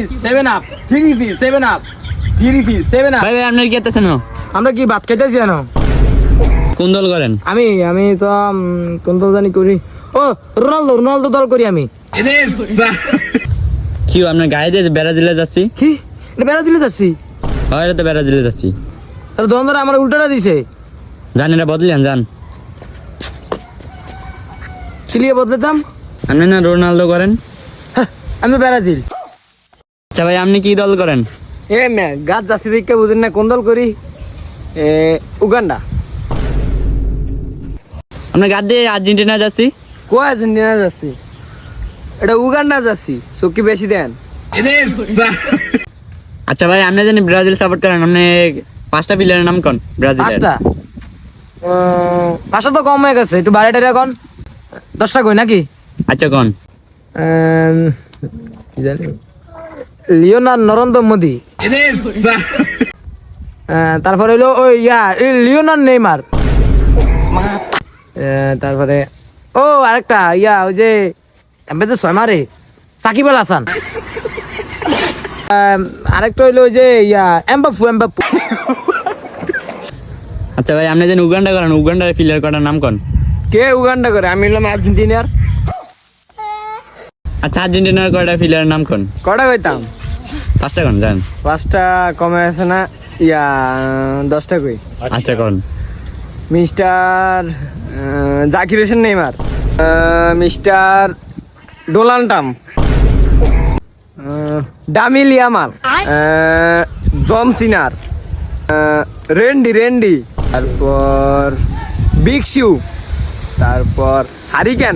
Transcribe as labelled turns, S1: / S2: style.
S1: Piece 7 up, 3 piece 7 up, 3 piece 7 up.
S2: ভাই ভাই আপনার কি এতেছেন?
S1: আমরা কি ভাত খাইতেছি না?
S2: কোন দল করেন?
S1: আমি তো কোন দল জানি করি। ও রোনালদো দল করি আমি।
S2: কি আপনার গায়ে দিয়ে ব্রাজিলে যাচ্ছি?
S1: কি এটা ব্রাজিলে যাচ্ছি?
S2: হয় এটা তো ব্রাজিলে যাচ্ছি।
S1: তাহলে দোকানদার আমার উল্টাটা দিছে।
S2: জান এটা বদলেন যান।
S1: কি লিয়ে বদলাতাম?
S2: আপনি না রোনালদো করেন?
S1: হ্যাঁ, আমি তো ব্রাজিল।
S2: আচ্ছা ভাই আপনি কি দল করেন?
S1: এ মে গাছ যাচ্ছি দেখে বুঝেন না কোন দল করি? উগান্ডা।
S2: আপনার গাছ দিয়ে আর্জেন্টিনা যাচ্ছি।
S1: কো আর্জেন্টিনা যাচ্ছি? এটা উগান্ডা যাচ্ছি। চোখি বেশি দেন।
S2: আচ্ছা ভাই আপনি জানি ব্রাজিল সাপোর্ট করেন, আপনি 5টা প্লেয়ারের নাম কোন ব্রাজিলের?
S1: 5টা তো কম হয়ে গেছে, একটু বাড়াটা এখন 10টা কই নাকি?
S2: আচ্ছা কোন?
S1: কি জানি লিওনার নরেন্দ্র মোদি, তারপরে হইলো ওই লিওনার নেইমার, তারপরে ও আরেকটা ওই যে এমবে তো 6 মারে সাকিব আল হাসান, আরেকটা হইলো ওই যে এমবাপ্পু।
S2: আচ্ছা ভাই আপনি জানি উগান্ডা করেন, উগান্ডার প্লেয়ার কটার নাম কোন?
S1: কে উগান্ডা করে? আমি হলাম আর্জেন্টিনার।
S2: আচ্ছা আর্জেন্টিনার কয়টা প্লেয়ারের নাম কোন?
S1: কটা কইতাম?
S2: 5টা কোন জান?
S1: 5টা কমে আছে না? 10টা কই।
S2: আচ্ছা কোন?
S1: Mister Zakir Hossain Neymar, mister Donald Trump, ডামিল ইয়ামাল, জন সিনার, রেন্ডি, তারপর বিগ শিউ, তারপর হারিকেন,